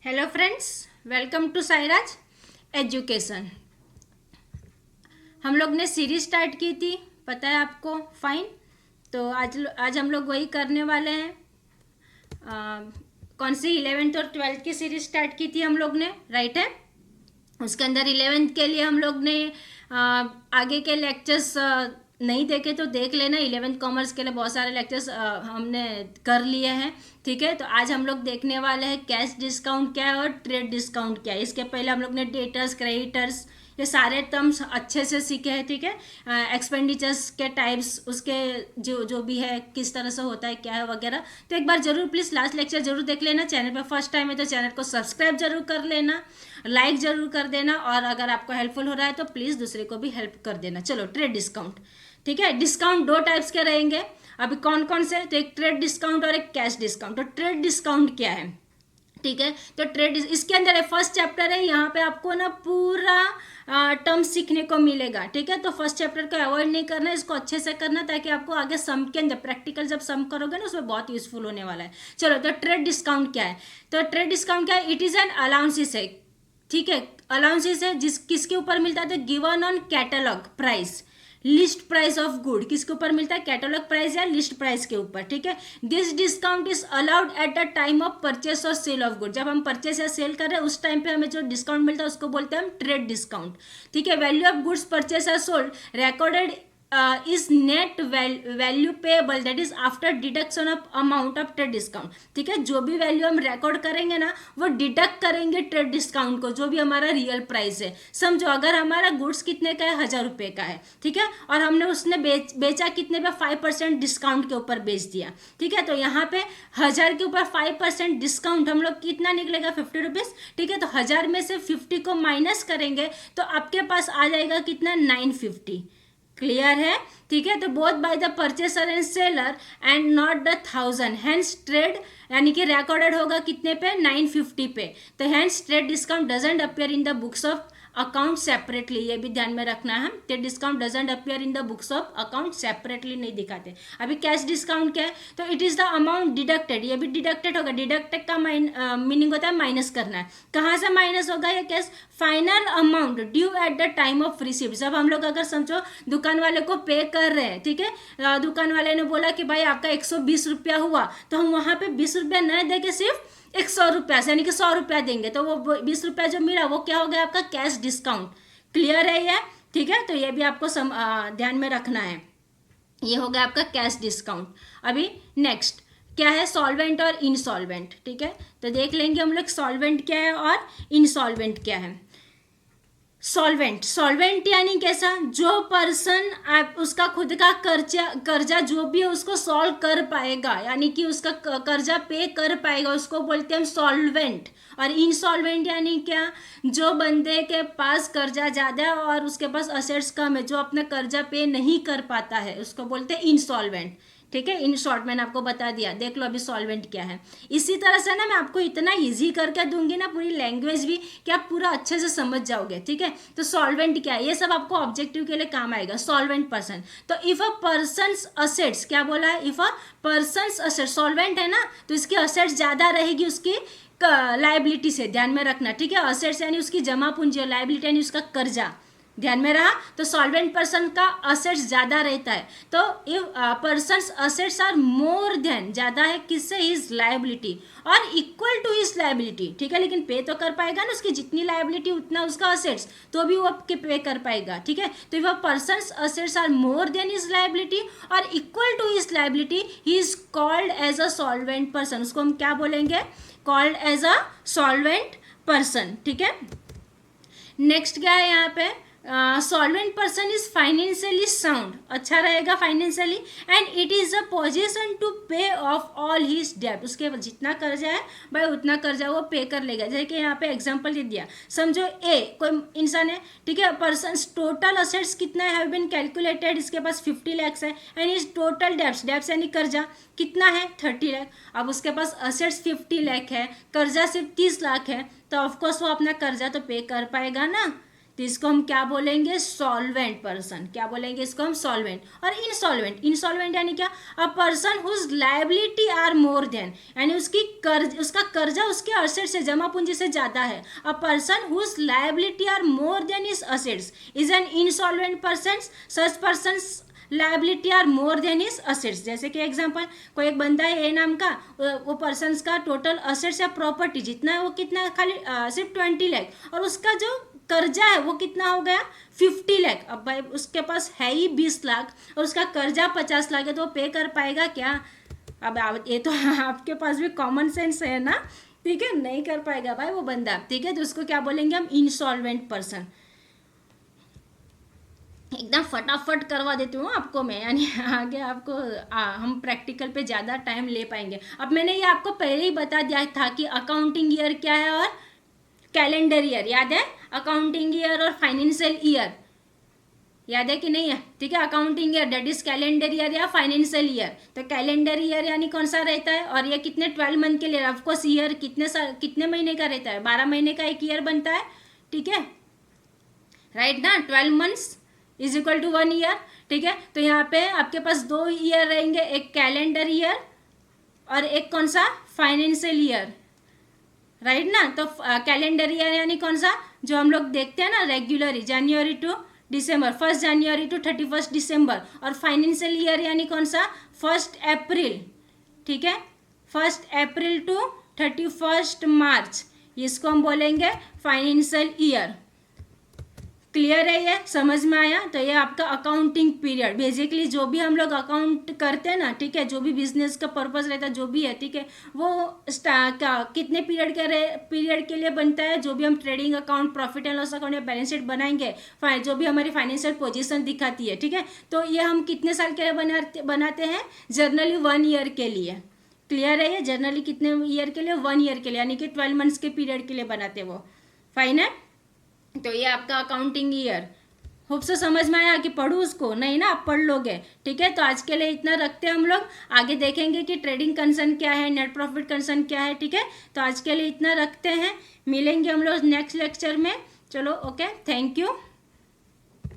Hello friends, welcome to Sairaj Education. हम लोग ने सीरीज स्टार्ट की थी, पता है आपको। फाइन। तो आज हम लोग वही करने वाले हैं। कौन सी 11th और 12th की सीरीज स्टार्ट की थी हम लोग ने, राइट है। उसके अंदर 11th के लिए हम लोग ने आगे के लेक्चर्स नहीं देखे तो देख लेना। 11th कॉमर्स के लिए बहुत सारे लेक्चर्स हमने कर लिए हैं, ठीक है। तो आज हम लोग देखने वाले हैं कैश डिस्काउंट क्या है और ट्रेड डिस्काउंट क्या है। इसके पहले हम लोग ने डेटर्स, क्रेडिटर्स, ये सारे टर्म्स अच्छे से सीखे हैं, ठीक है। एक्सपेंडिचर्स के टाइप्स, उसके जो जो भी है, किस तरह से होता है, क्या है वगैरह। तो एक बार जरूर प्लीज़ लास्ट लेक्चर जरूर देख लेना। चैनल पे फर्स्ट टाइम है तो चैनल को सब्सक्राइब जरूर कर लेना, लाइक जरूर कर देना, और अगर आपको हेल्पफुल हो रहा है तो प्लीज़ दूसरे को भी हेल्प कर देना। चलो, ट्रेड डिस्काउंट, ठीक है। डिस्काउंट दो टाइप्स के रहेंगे। अभी कौन कौन से, तो एक ट्रेड डिस्काउंट और एक कैश डिस्काउंट। तो ट्रेड डिस्काउंट क्या है, ठीक है। तो ट्रेड इसके अंदर फर्स्ट चैप्टर है, यहाँ पे आपको ना पूरा टर्म सीखने को मिलेगा, ठीक है। तो फर्स्ट चैप्टर को अवॉइड नहीं करना, इसको अच्छे से करना, ताकि आपको आगे सम के अंदर प्रैक्टिकल जब सम करोगे ना, उसमें बहुत यूजफुल होने वाला है। चलो, तो ट्रेड डिस्काउंट क्या है। तो ट्रेड डिस्काउंट क्या है, इट इज एन अलाउंसेस है, ठीक है। अलाउंसेस है किसके ऊपर मिलता है, तो given on catalogue price, list price of good, किसके ऊपर मिलता है, कैटलॉग प्राइस या लिस्ट प्राइस के ऊपर, ठीक है। This discount is allowed at the time of purchase और सेल ऑफ गुड। जब हम परचेस या सेल कर रहे हैं उस टाइम पे हमें जो डिस्काउंट मिलता है उसको बोलते हैं हम ट्रेड डिस्काउंट, ठीक है। वैल्यू ऑफ गुड्स परचेस और sold recorded is net value payable, that is after deduction of amount of trade discount, ठीक है। जो भी वैल्यू हम रिकॉर्ड करेंगे ना, वो डिडक्ट करेंगे ट्रेड डिस्काउंट को, जो भी हमारा रियल प्राइस है। समझो, अगर हमारा गुड्स कितने का है, 1000 रुपये का है, ठीक है, और हमने उसने बेचा कितने पे, 5% डिस्काउंट के ऊपर बेच दिया, ठीक है। तो यहाँ पे 1000 के ऊपर 5% डिस्काउंट हम लोग कितना निकलेगा, 50 रुपीज़, ठीक है। तो 1000 में से 50 को माइनस करेंगे तो आपके पास आ जाएगा कितना, 950। क्लियर है, ठीक है। तो both by the purchaser and seller and not the 1000, hence trade यानी कि रिकॉर्डेड होगा कितने पे, 950 पे। तो hence trade discount doesn't appear in the books of account separately, ये भी ध्यान में रखना है। Trade discount doesn't appear in the books of account separately, नहीं दिखाते। अभी कैश डिस्काउंट क्या है, तो it is the amount deducted, ये भी डिडक्टेड होगा। डिडक्टेड का मीनिंग होता है माइनस करना है। कहाँ से माइनस होगा ये cash, final amount due at the time of receipt. जब हम लोग अगर समझो दुकान वाले को पे कर रहे हैं, ठीक है, दुकान वाले ने बोला कि भाई आपका 120 रुपया हुआ, तो हम वहाँ पे 20 रुपया न दे के सिर्फ 100 रुपया से, यानी कि 100 रुपया देंगे, तो वो 20 रुपया जो मिला वो क्या हो गया, आपका कैश डिस्काउंट। क्लियर है ये, ठीक है। तो ये भी आपको ध्यान में रखना है। ये हो गया आपका कैश डिस्काउंट। अभी नेक्स्ट क्या है, सॉल्वेंट और इनसॉल्वेंट, ठीक है। तो देख लेंगे हम लोग सॉल्वेंट क्या है और इनसॉल्वेंट क्या है। सॉल्वेंट, सॉल्वेंट यानी कैसा, जो पर्सन आप उसका खुद का कर्जा जो भी है उसको सॉल्व कर पाएगा, यानी कि उसका कर्जा पे कर पाएगा, उसको बोलते हैं हम सॉल्वेंट। और इनसॉल्वेंट यानी क्या, जो बंदे के पास कर्जा ज़्यादा है और उसके पास असेट्स कम है, जो अपना कर्जा पे नहीं कर पाता है, उसको बोलते हैं इनसॉल्वेंट, ठीक है। इन शॉर्ट मैंने आपको बता दिया। देख लो अभी सॉल्वेंट क्या है। इसी तरह से ना मैं आपको इतना इजी करके दूंगी ना पूरी लैंग्वेज भी, कि आप पूरा अच्छे से समझ जाओगे, ठीक है। तो सॉल्वेंट क्या है, ये सब आपको ऑब्जेक्टिव के लिए काम आएगा। सॉल्वेंट पर्सन, तो इफ अ पर्सन्स असेट्स, क्या बोला है, if a persons asset, solvent है ना, तो इसकी असेट्स ज़्यादा रहेगी उसकी लाइबिलिटी से, ध्यान में रखना, ठीक है। असेट्स यानी उसकी जमा पूंजी और लाइबिलिटी यानी उसका कर्जा, ध्यान में रहा। तो सॉल्वेंट पर्सन का असेट्स ज्यादा रहता है। तो if persons assets are more than, ज्यादा है किससे, हिज लायबिलिटी, और इक्वल टू हिज लायबिलिटी, ठीक है। लेकिन पे तो कर पाएगा ना, उसकी जितनी लायबिलिटी उतना उसका असेट्स, तो भी वो आपके पे कर पाएगा, ठीक है। तो if persons assets are more than his liability और equal to his liability, he is called as a solvent person. उसको हम क्या बोलेंगे, called as a solvent person, ठीक है। नेक्स्ट क्या है यहाँ पे, solvent person is financially sound, अच्छा रहेगा financially, and it is a position to pay off all his डेब्ट। उसके जितना कर्जा है भाई उतना कर्जा वो पे कर लेगा। जैसे कि यहाँ पे एग्जांपल दे दिया, समझो ए कोई इंसान है, ठीक है, पर्सन टोटल असेट्स कितना हैव बीन कैलकुलेटेड, इसके पास 50 लाख है, एंड इज टोटल डेब्ट्स यानी कर्जा कितना है, 30 लाख। अब उसके पास असेट्स 50 लाख है, कर्जा सिर्फ 30 लाख है, तो ऑफकोर्स वो अपना कर्जा तो पे कर पाएगा ना, तो इसको हम क्या बोलेंगे, सॉल्वेंट पर्सन। क्या बोलेंगे इसको हम, सॉल्वेंट। और इनसॉल्वेंट, इनसॉल्वेंट यानी क्या, a person whose liability are more than, यानी उसका कर्जा उसके असेट से, जमा पूंजी से ज्यादा है। A person whose liability are more than his assets is an insolvent person. Such person liability are more than his assets. जैसे कि एग्जांपल, कोई एक बंदा है ए नाम का, वो पर्सन का टोटल असेट्स या प्रॉपर्टी जितना है वो कितना है, खाली सिर्फ 20 लाख, और उसका जो कर्जा है वो कितना हो गया, 50 लाख। अब भाई उसके पास है ही 20 लाख और उसका कर्जा 50 लाख है, तो वो पे कर पाएगा क्या? अब ये तो आपके पास भी कॉमन सेंस है ना, ठीक है, नहीं कर पाएगा भाई वो बंदा, ठीक है। तो उसको क्या बोलेंगे हम, इनसॉल्वेंट पर्सन। एकदम फटाफट करवा देती हूँ आपको मैं, यानी आगे आपको हम प्रैक्टिकल पे ज़्यादा टाइम ले पाएंगे। अब मैंने ये आपको पहले ही बता दिया था कि अकाउंटिंग ईयर क्या है और कैलेंडर ईयर, याद है? अकाउंटिंग ईयर और फाइनेंशियल ईयर, याद है कि नहीं है? ठीक है, accounting year that is calendar year या फाइनेंशियल ईयर। तो कैलेंडर ईयर यानी कौन सा रहता है, और ये कितने 12 मंथ के लिए, ऑफकोर्स ईयर कितने महीने का रहता है, 12 महीने का एक ईयर बनता है, ठीक है, राइट ना। 12 months is equal to 1 year, ठीक है। तो यहाँ पे आपके पास 2 ईयर रहेंगे, एक कैलेंडर ईयर और एक कौन सा, फाइनेंशियल ईयर, राइट ना। तो कैलेंडर ईयर यानी कौन सा, जो हम लोग देखते हैं ना regularly, January to December, 1 January to 31 December. और फाइनेंशियल ईयर यानी कौन सा, 1 अप्रैल, ठीक है, 1 अप्रैल टू 31 मार्च, इसको हम बोलेंगे फाइनेंशियल ईयर। क्लियर है, ये समझ में आया? तो ये आपका अकाउंटिंग पीरियड, बेसिकली जो भी हम लोग अकाउंट करते हैं ना, ठीक है, जो भी बिजनेस का पर्पस रहता है, जो भी है, ठीक है, वो कितने पीरियड के लिए बनता है, जो भी हम trading account, profit and loss account या बैलेंस शीट बनाएंगे, जो भी हमारी फाइनेंशियल पोजीशन दिखाती है, ठीक है, तो ये हम कितने साल के लिए बनाते हैं, जनरली 1 ईयर के लिए। क्लियर है ये? जनरली कितने ईयर के लिए, 1 ईयर के लिए, यानी कि 12 मंथ्स के पीरियड के लिए बनाते हैं वो। फाइन है? तो ये आपका अकाउंटिंग ईयर। होप से समझ में आया कि पढ़ूँ उसको? नहीं ना, आप पढ़ लोगे, ठीक है। तो आज के लिए इतना रखते हैं हम लोग, आगे देखेंगे कि ट्रेडिंग कंसर्न क्या है, नेट प्रॉफिट कंसर्न क्या है, ठीक है। तो आज के लिए इतना रखते हैं, मिलेंगे हम लोग नेक्स्ट लेक्चर में। चलो, ओके, थैंक यू।